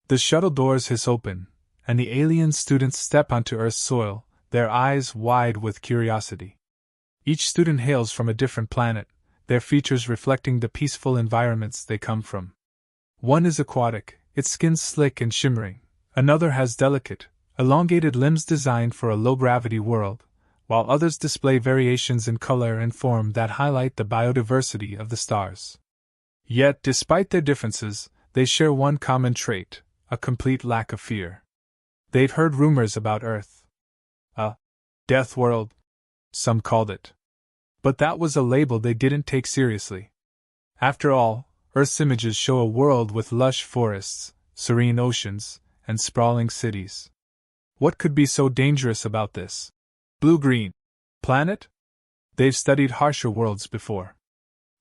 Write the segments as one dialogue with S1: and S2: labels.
S1: The shuttle doors hiss open, and the alien students step onto Earth's soil, their eyes wide with curiosity. Each student hails from a different planet, their features reflecting the peaceful environments they come from. One is aquatic, its skin slick and shimmering. Another has delicate, elongated limbs designed for a low-gravity world, while others display variations in color and form that highlight the biodiversity of the stars. Yet, despite their differences, they share one common trait: a complete lack of fear. They've heard rumors about Earth. A Deathworld, some called it. But that was a label they didn't take seriously. After all, Earth's images show a world with lush forests, serene oceans, and sprawling cities. What could be so dangerous about this blue-green planet? They've studied harsher worlds before.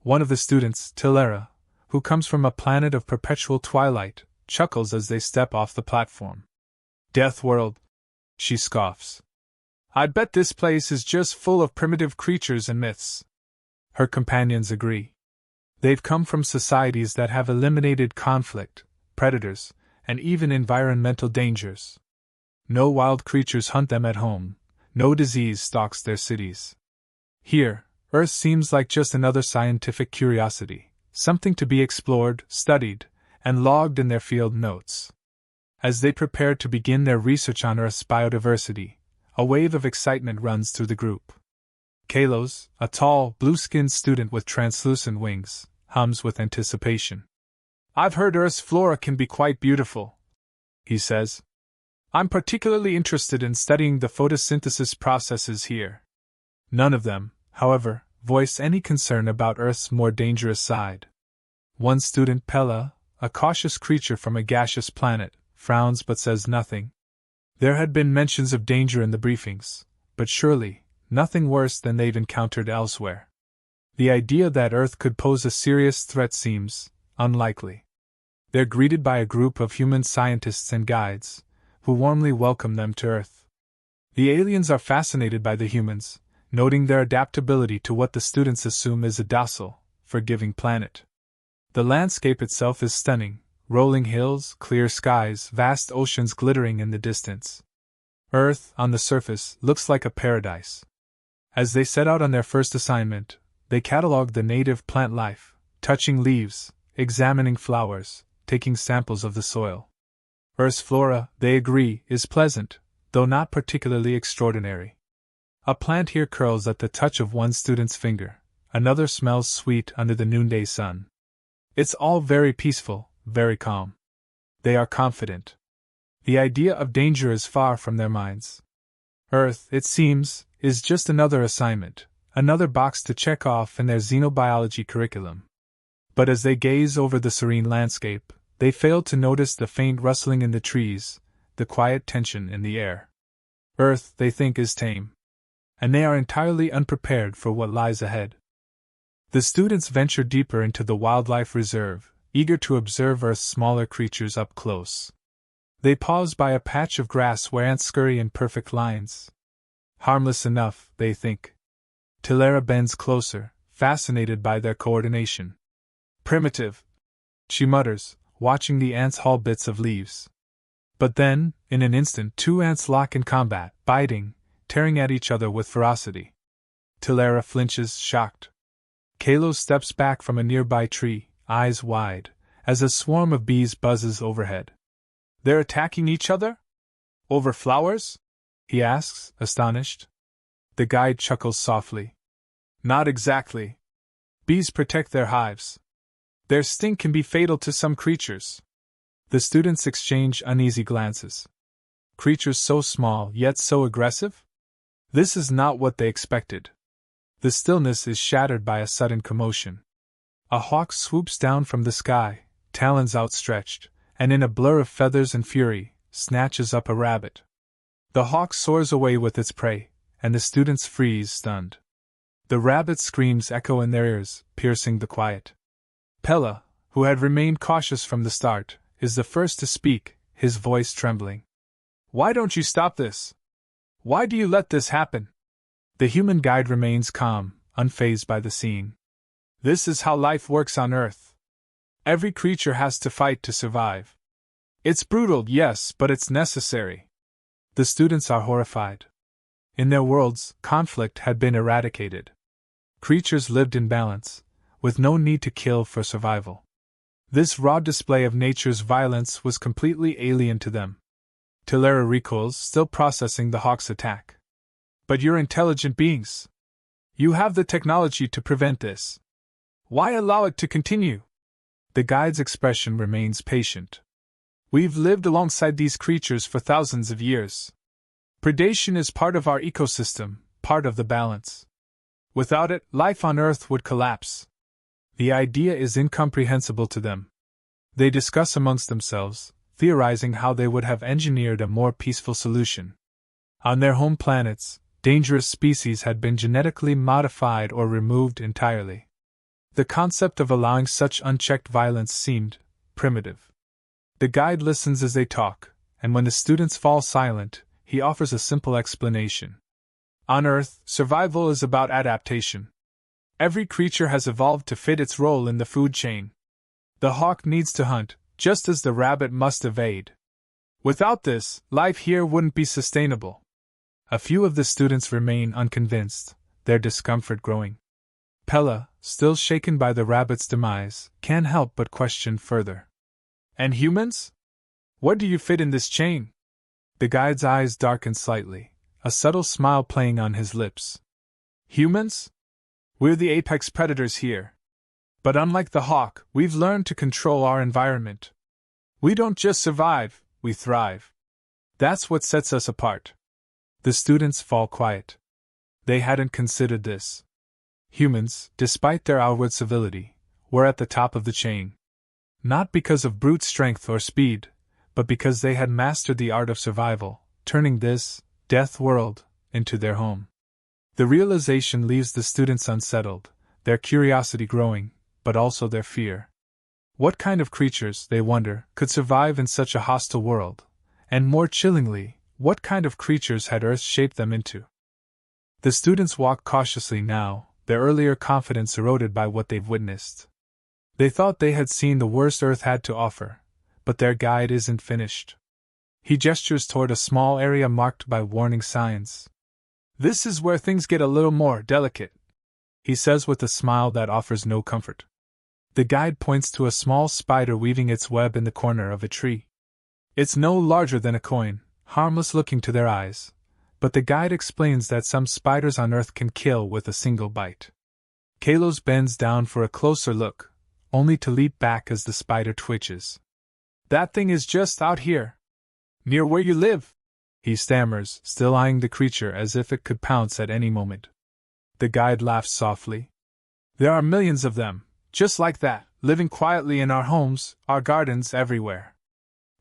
S1: One of the students, Tilera, who comes from a planet of perpetual twilight, chuckles as they step off the platform. Deathworld, she scoffs. I'd bet this place is just full of primitive creatures and myths. Her companions agree. They've come from societies that have eliminated conflict, predators, and even environmental dangers. No wild creatures hunt them at home, no disease stalks their cities. Here, Earth seems like just another scientific curiosity, something to be explored, studied, and logged in their field notes. As they prepare to begin their research on Earth's biodiversity, a wave of excitement runs through the group. Kalos, a tall, blue-skinned student with translucent wings, hums with anticipation. I've heard Earth's flora can be quite beautiful, he says. I'm particularly interested in studying the photosynthesis processes here. None of them, however, voice any concern about Earth's more dangerous side. One student, Pella, a cautious creature from a gaseous planet, frowns but says nothing. There had been mentions of danger in the briefings, but surely, nothing worse than they've encountered elsewhere. The idea that Earth could pose a serious threat seems unlikely. They're greeted by a group of human scientists and guides, who warmly welcome them to Earth. The aliens are fascinated by the humans, noting their adaptability to what the students assume is a docile, forgiving planet. The landscape itself is stunning, rolling hills, clear skies, vast oceans glittering in the distance. Earth, on the surface, looks like a paradise. As they set out on their first assignment, they catalog the native plant life, touching leaves, examining flowers, taking samples of the soil. Earth's flora, they agree, is pleasant, though not particularly extraordinary. A plant here curls at the touch of one student's finger, another smells sweet under the noonday sun. It's all very peaceful, very calm. They are confident. The idea of danger is far from their minds. Earth, it seems, is just another assignment, another box to check off in their xenobiology curriculum. But as they gaze over the serene landscape, they fail to notice the faint rustling in the trees, the quiet tension in the air. Earth, they think, is tame. And they are entirely unprepared for what lies ahead. The students venture deeper into the wildlife reserve, eager to observe Earth's smaller creatures up close. They pause by a patch of grass where ants scurry in perfect lines. Harmless enough, they think. Tilera bends closer, fascinated by their coordination. Primitive, she mutters, watching the ants haul bits of leaves. But then, in an instant, two ants lock in combat, biting, tearing at each other with ferocity. Tilera flinches, shocked. Kalos steps back from a nearby tree, eyes wide, as a swarm of bees buzzes overhead. They're attacking each other? Over flowers? He asks, astonished. The guide chuckles softly. Not exactly. Bees protect their hives. Their sting can be fatal to some creatures. The students exchange uneasy glances. Creatures so small yet so aggressive? This is not what they expected. The stillness is shattered by a sudden commotion. A hawk swoops down from the sky, talons outstretched, and in a blur of feathers and fury, snatches up a rabbit. The hawk soars away with its prey, and the students freeze stunned. The rabbit's screams echo in their ears, piercing the quiet. Pella, who had remained cautious from the start, is the first to speak, his voice trembling. Why don't you stop this? Why do you let this happen? The human guide remains calm, unfazed by the scene. This is how life works on Earth. Every creature has to fight to survive. It's brutal, yes, but it's necessary. The students are horrified. In their worlds, conflict had been eradicated. Creatures lived in balance, with no need to kill for survival. This raw display of nature's violence was completely alien to them. Tilera recoils, still processing the hawk's attack. But you're intelligent beings. You have the technology to prevent this. Why allow it to continue? The guide's expression remains patient. We've lived alongside these creatures for thousands of years. Predation is part of our ecosystem, part of the balance. Without it, life on Earth would collapse. The idea is incomprehensible to them. They discuss amongst themselves, theorizing how they would have engineered a more peaceful solution. On their home planets, dangerous species had been genetically modified or removed entirely. The concept of allowing such unchecked violence seemed primitive. The guide listens as they talk, and when the students fall silent, he offers a simple explanation. On Earth, survival is about adaptation. Every creature has evolved to fit its role in the food chain. The hawk needs to hunt, just as the rabbit must evade. Without this, life here wouldn't be sustainable. A few of the students remain unconvinced, their discomfort growing. Pella, still shaken by the rabbit's demise, can't help but question further. And humans? Where do you fit in this chain? The guide's eyes darken slightly, a subtle smile playing on his lips. Humans? We're the apex predators here. But unlike the hawk, we've learned to control our environment. We don't just survive, we thrive. That's what sets us apart. The students fall quiet. They hadn't considered this. Humans, despite their outward civility, were at the top of the chain. Not because of brute strength or speed, but because they had mastered the art of survival, turning this Deathworld into their home. The realization leaves the students unsettled, their curiosity growing, but also their fear. What kind of creatures, they wonder, could survive in such a hostile world? And more chillingly, what kind of creatures had Earth shaped them into? The students walk cautiously now, their earlier confidence eroded by what they've witnessed. They thought they had seen the worst Earth had to offer, but their guide isn't finished. He gestures toward a small area marked by warning signs. This is where things get a little more delicate, he says with a smile that offers no comfort. The guide points to a small spider weaving its web in the corner of a tree. It's no larger than a coin, harmless looking to their eyes, but the guide explains that some spiders on Earth can kill with a single bite. Kalos bends down for a closer look, only to leap back as the spider twitches. That thing is just out here. Near where you live, he stammers, still eyeing the creature as if it could pounce at any moment. The guide laughs softly. There are millions of them, just like that, living quietly in our homes, our gardens, everywhere.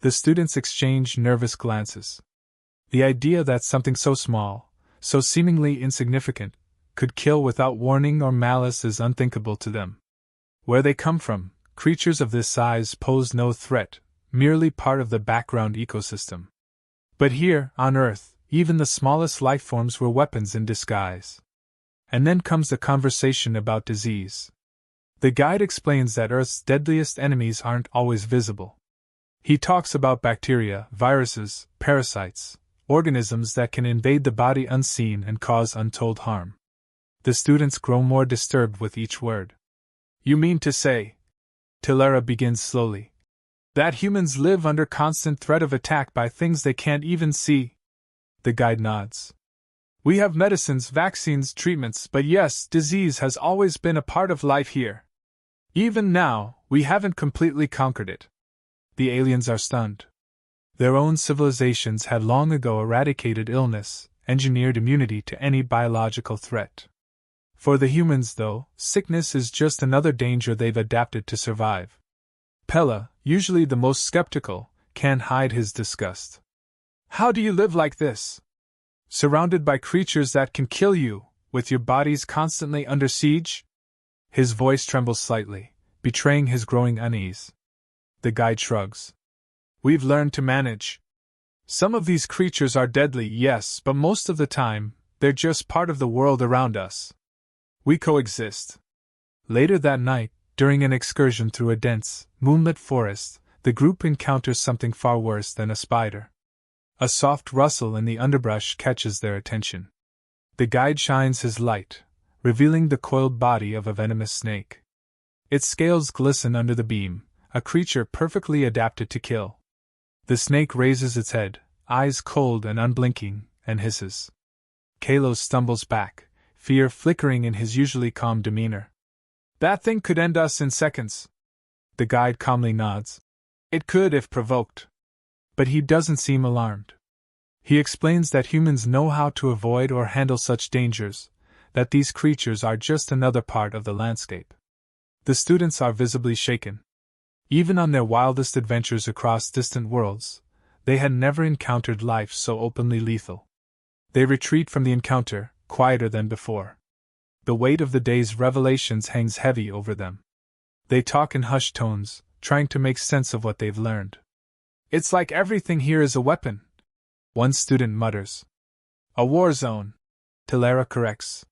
S1: The students exchange nervous glances. The idea that something so small, so seemingly insignificant, could kill without warning or malice is unthinkable to them. Where they come from, creatures of this size pose no threat, merely part of the background ecosystem. But here, on Earth, even the smallest life forms were weapons in disguise. And then comes the conversation about disease. The guide explains that Earth's deadliest enemies aren't always visible. He talks about bacteria, viruses, parasites, organisms that can invade the body unseen and cause untold harm. The students grow more disturbed with each word. You mean to say, Tilera begins slowly, that humans live under constant threat of attack by things they can't even see? The guide nods. We have medicines, vaccines, treatments, but yes, disease has always been a part of life here. Even now, we haven't completely conquered it. The aliens are stunned. Their own civilizations had long ago eradicated illness, engineered immunity to any biological threat. For the humans, though, sickness is just another danger they've adapted to survive. Pella, usually the most skeptical, can't hide his disgust. How do you live like this? Surrounded by creatures that can kill you, with your bodies constantly under siege? His voice trembles slightly, betraying his growing unease. The guide shrugs. We've learned to manage. Some of these creatures are deadly, yes, but most of the time, they're just part of the world around us. We coexist. Later that night, during an excursion through a dense, moonlit forest, the group encounters something far worse than a spider. A soft rustle in the underbrush catches their attention. The guide shines his light, revealing the coiled body of a venomous snake. Its scales glisten under the beam, a creature perfectly adapted to kill. The snake raises its head, eyes cold and unblinking, and hisses. Kalos stumbles back, fear flickering in his usually calm demeanor. That thing could end us in seconds. The guide calmly nods. It could if provoked. But he doesn't seem alarmed. He explains that humans know how to avoid or handle such dangers, that these creatures are just another part of the landscape. The students are visibly shaken. Even on their wildest adventures across distant worlds, they had never encountered life so openly lethal. They retreat from the encounter, quieter than before. The weight of the day's revelations hangs heavy over them. They talk in hushed tones, trying to make sense of what they've learned. It's like everything here is a weapon, one student mutters. A war zone, Tilara corrects.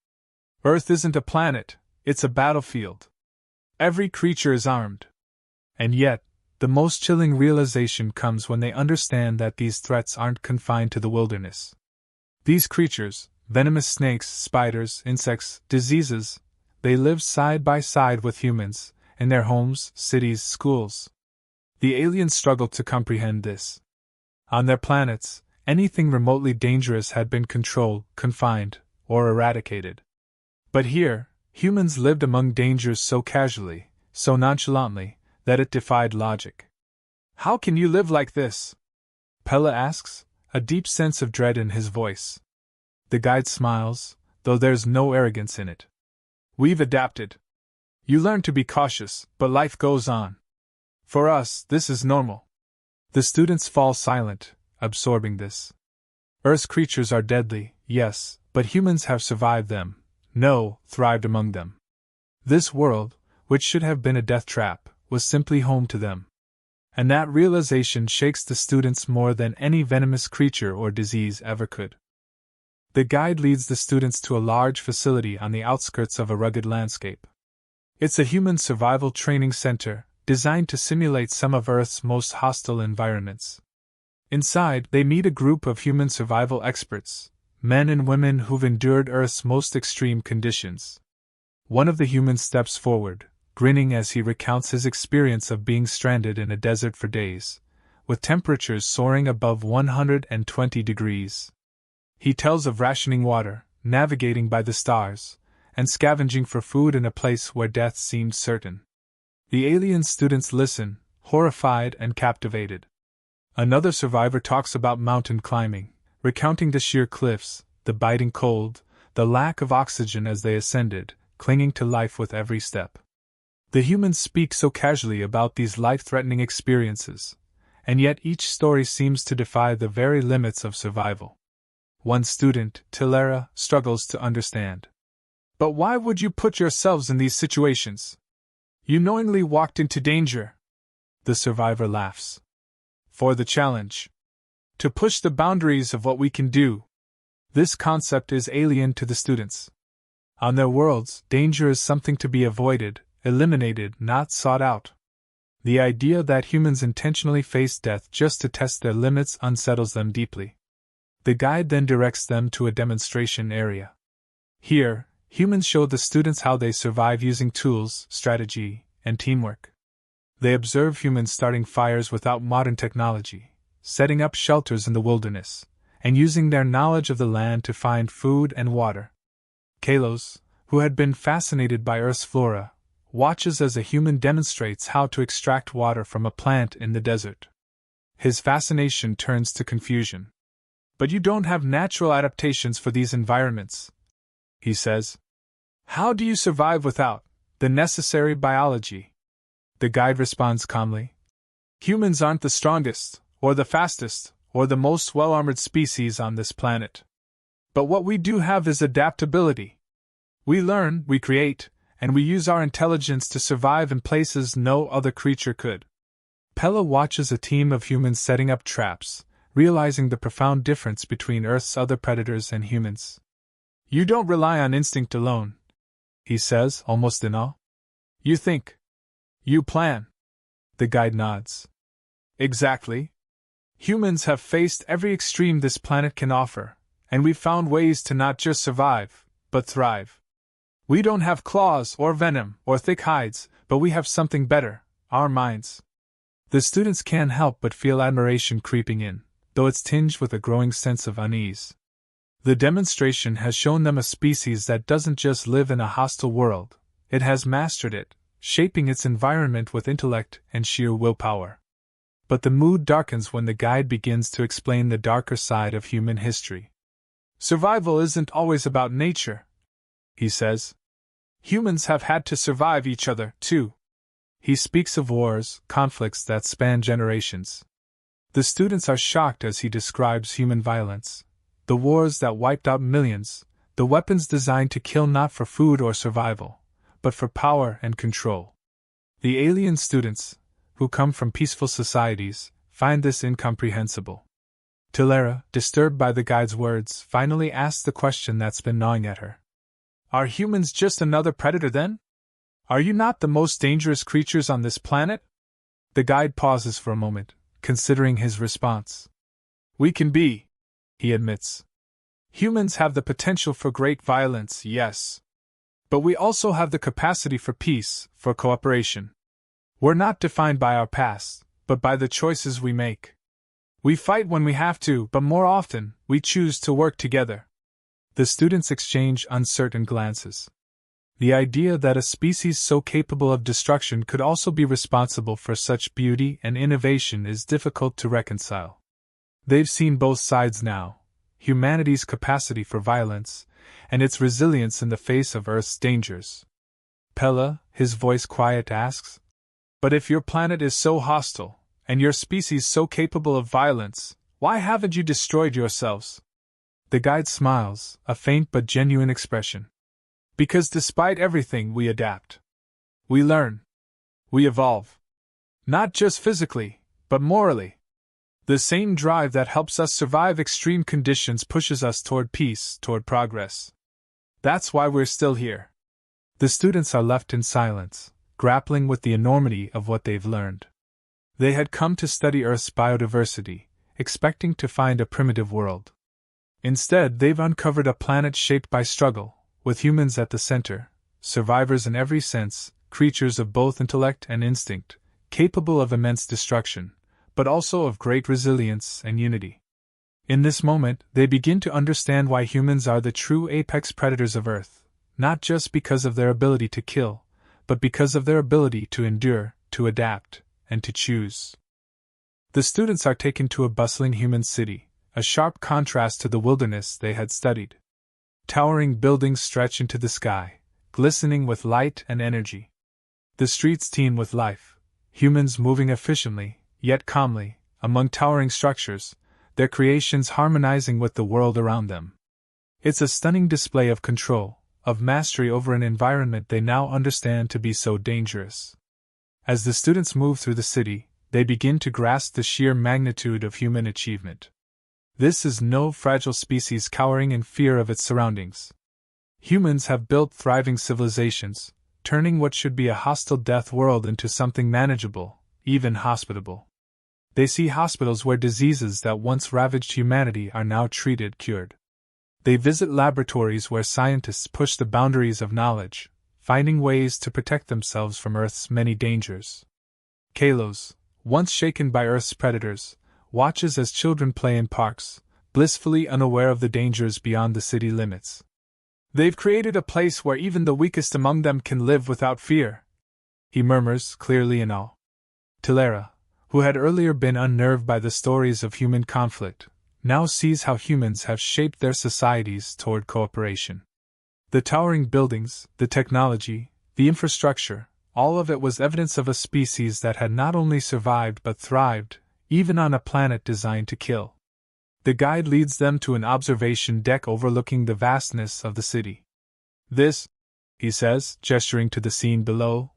S1: Earth isn't a planet, it's a battlefield. Every creature is armed. And yet, the most chilling realization comes when they understand that these threats aren't confined to the wilderness. These creatures, venomous snakes, spiders, insects, diseases, they live side by side with humans, in their homes, cities, schools. The aliens struggled to comprehend this. On their planets, anything remotely dangerous had been controlled, confined, or eradicated. But here, humans lived among dangers so casually, so nonchalantly, that it defied logic. How can you live like this? Pella asks, a deep sense of dread in his voice. The guide smiles, though there's no arrogance in it. We've adapted. You learn to be cautious, but life goes on. For us, this is normal. The students fall silent, absorbing this. Earth's creatures are deadly, yes, but humans have survived them, no, thrived among them. This world, which should have been a death trap, was simply home to them. And that realization shakes the students more than any venomous creature or disease ever could. The guide leads the students to a large facility on the outskirts of a rugged landscape. It's a human survival training center, designed to simulate some of Earth's most hostile environments. Inside, they meet a group of human survival experts, men and women who've endured Earth's most extreme conditions. One of the humans steps forward, grinning as he recounts his experience of being stranded in a desert for days, with temperatures soaring above 120 degrees. He tells of rationing water, navigating by the stars, and scavenging for food in a place where death seemed certain. The alien students listen, horrified and captivated. Another survivor talks about mountain climbing, recounting the sheer cliffs, the biting cold, the lack of oxygen as they ascended, clinging to life with every step. The humans speak so casually about these life-threatening experiences, and yet each story seems to defy the very limits of survival. One student, Tilara, struggles to understand. But why would you put yourselves in these situations? You knowingly walked into danger. The survivor laughs. For the challenge. To push the boundaries of what we can do. This concept is alien to the students. On their worlds, danger is something to be avoided, eliminated, not sought out. The idea that humans intentionally face death just to test their limits unsettles them deeply. The guide then directs them to a demonstration area. Here, humans show the students how they survive using tools, strategy, and teamwork. They observe humans starting fires without modern technology, setting up shelters in the wilderness, and using their knowledge of the land to find food and water. Kalos, who had been fascinated by Earth's flora, watches as a human demonstrates how to extract water from a plant in the desert. His fascination turns to confusion. But you don't have natural adaptations for these environments, he says. How do you survive without the necessary biology? The guide responds calmly. Humans aren't the strongest, or the fastest, or the most well-armored species on this planet. But what we do have is adaptability. We learn, we create, and we use our intelligence to survive in places no other creature could. Pella watches a team of humans setting up traps, realizing the profound difference between Earth's other predators and humans. You don't rely on instinct alone, he says, almost in awe. You think. You plan. The guide nods. Exactly. Humans have faced every extreme this planet can offer, and we've found ways to not just survive, but thrive. We don't have claws or venom or thick hides, but we have something better: our minds. The students can't help but feel admiration creeping in, though it's tinged with a growing sense of unease. The demonstration has shown them a species that doesn't just live in a hostile world, it has mastered it, shaping its environment with intellect and sheer willpower. But the mood darkens when the guide begins to explain the darker side of human history. Survival isn't always about nature, he says. Humans have had to survive each other, too. He speaks of wars, conflicts that span generations. The students are shocked as he describes human violence. The wars that wiped out millions, the weapons designed to kill not for food or survival, but for power and control. The alien students, who come from peaceful societies, find this incomprehensible. Tilara, disturbed by the guide's words, finally asks the question that's been gnawing at her. Are humans just another predator then? Are you not the most dangerous creatures on this planet? The guide pauses for a moment, considering his response. We can be, he admits. Humans have the potential for great violence, yes. But we also have the capacity for peace, for cooperation. We're not defined by our past, but by the choices we make. We fight when we have to, but more often, we choose to work together. The students exchange uncertain glances. The idea that a species so capable of destruction could also be responsible for such beauty and innovation is difficult to reconcile. They've seen both sides now: humanity's capacity for violence, and its resilience in the face of Earth's dangers. Pella, his voice quiet, asks, but if your planet is so hostile, and your species so capable of violence, why haven't you destroyed yourselves? The guide smiles, a faint but genuine expression. Because despite everything we adapt. We learn. We evolve. Not just physically, but morally. The same drive that helps us survive extreme conditions pushes us toward peace, toward progress. That's why we're still here. The students are left in silence, grappling with the enormity of what they've learned. They had come to study Earth's biodiversity, expecting to find a primitive world. Instead, they've uncovered a planet shaped by struggle, with humans at the center, survivors in every sense, creatures of both intellect and instinct, capable of immense destruction, but also of great resilience and unity. In this moment, they begin to understand why humans are the true apex predators of Earth, not just because of their ability to kill, but because of their ability to endure, to adapt, and to choose. The students are taken to a bustling human city, a sharp contrast to the wilderness they had studied. Towering buildings stretch into the sky, glistening with light and energy. The streets teem with life, humans moving efficiently, yet calmly, among towering structures, their creations harmonizing with the world around them. It's a stunning display of control, of mastery over an environment they now understand to be so dangerous. As the students move through the city, they begin to grasp the sheer magnitude of human achievement. This is no fragile species cowering in fear of its surroundings. Humans have built thriving civilizations, turning what should be a hostile death world into something manageable, even hospitable. They see hospitals where diseases that once ravaged humanity are now treated, cured. They visit laboratories where scientists push the boundaries of knowledge, finding ways to protect themselves from Earth's many dangers. Kalos, once shaken by Earth's predators, watches as children play in parks, blissfully unaware of the dangers beyond the city limits. They've created a place where even the weakest among them can live without fear, he murmurs, clearly in awe. Tilara, who had earlier been unnerved by the stories of human conflict, now sees how humans have shaped their societies toward cooperation. The towering buildings, the technology, the infrastructure, all of it was evidence of a species that had not only survived but thrived, even on a planet designed to kill. The guide leads them to an observation deck overlooking the vastness of the city. This, he says, gesturing to the scene below,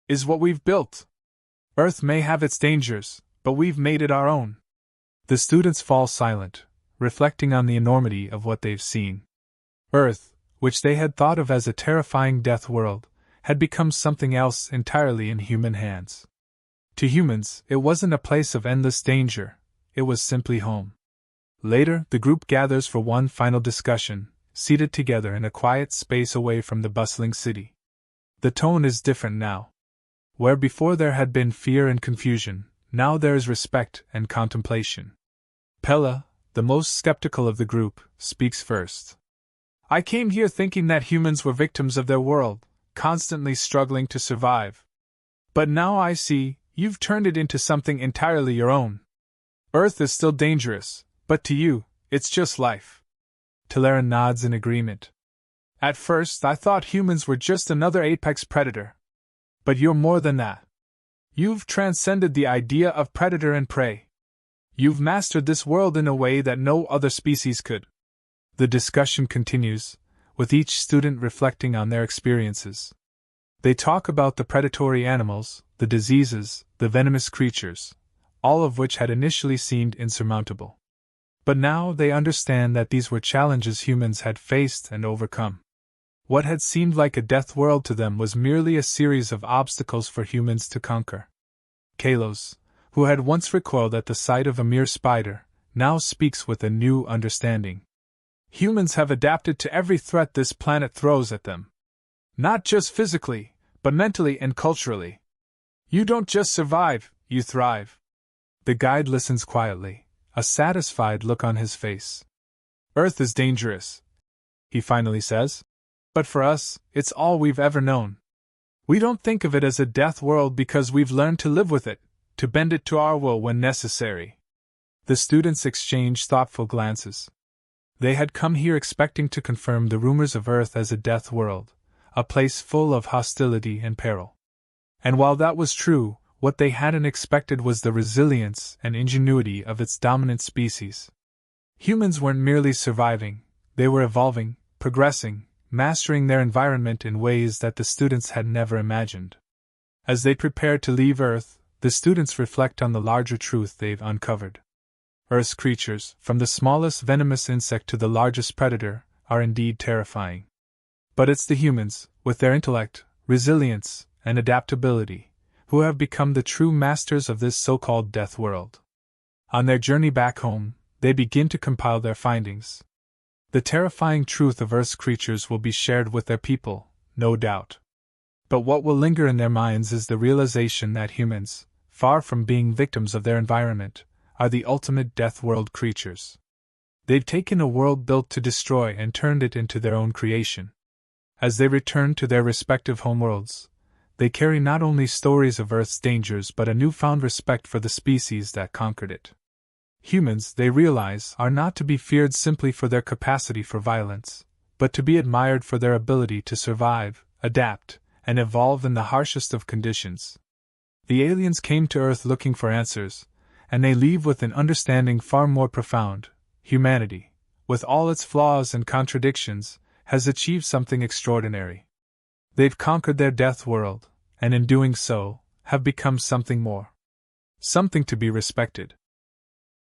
S1: is what we've built. Earth may have its dangers, but we've made it our own. The students fall silent, reflecting on the enormity of what they've seen. Earth, which they had thought of as a terrifying death world, had become something else entirely in human hands. To humans, it wasn't a place of endless danger, it was simply home. Later, the group gathers for one final discussion, seated together in a quiet space away from the bustling city. The tone is different now. Where before there had been fear and confusion, now there is respect and contemplation. Pella, the most skeptical of the group, speaks first. I came here thinking that humans were victims of their world, constantly struggling to survive. But now I see, you've turned it into something entirely your own. Earth is still dangerous, but to you, it's just life. Talera nods in agreement. At first, I thought humans were just another apex predator. But you're more than that. You've transcended the idea of predator and prey. You've mastered this world in a way that no other species could. The discussion continues, with each student reflecting on their experiences. They talk about the predatory animals, the diseases, the venomous creatures, all of which had initially seemed insurmountable. But now they understand that these were challenges humans had faced and overcome. What had seemed like a death world to them was merely a series of obstacles for humans to conquer. Kalos, who had once recoiled at the sight of a mere spider, now speaks with a new understanding. Humans have adapted to every threat this planet throws at them. Not just physically, but mentally and culturally. You don't just survive, you thrive. The guide listens quietly, a satisfied look on his face. Earth is dangerous, he finally says. But for us, it's all we've ever known. We don't think of it as a death world because we've learned to live with it, to bend it to our will when necessary. The students exchanged thoughtful glances. They had come here expecting to confirm the rumors of Earth as a death world, a place full of hostility and peril. And while that was true, what they hadn't expected was the resilience and ingenuity of its dominant species. Humans weren't merely surviving, they were evolving, progressing, mastering their environment in ways that the students had never imagined. As they prepare to leave Earth, the students reflect on the larger truth they've uncovered. Earth's creatures, from the smallest venomous insect to the largest predator, are indeed terrifying. But it's the humans, with their intellect, resilience, and adaptability, who have become the true masters of this so-called death world. On their journey back home, they begin to compile their findings. The terrifying truth of Earth's creatures will be shared with their people, no doubt. But what will linger in their minds is the realization that humans, far from being victims of their environment, are the ultimate death world creatures. They've taken a world built to destroy and turned it into their own creation. As they return to their respective homeworlds, they carry not only stories of Earth's dangers but a newfound respect for the species that conquered it. Humans, they realize, are not to be feared simply for their capacity for violence, but to be admired for their ability to survive, adapt, and evolve in the harshest of conditions. The aliens came to Earth looking for answers, and they leave with an understanding far more profound. Humanity, with all its flaws and contradictions, has achieved something extraordinary. They've conquered their death world, and in doing so, have become something more. Something to be respected.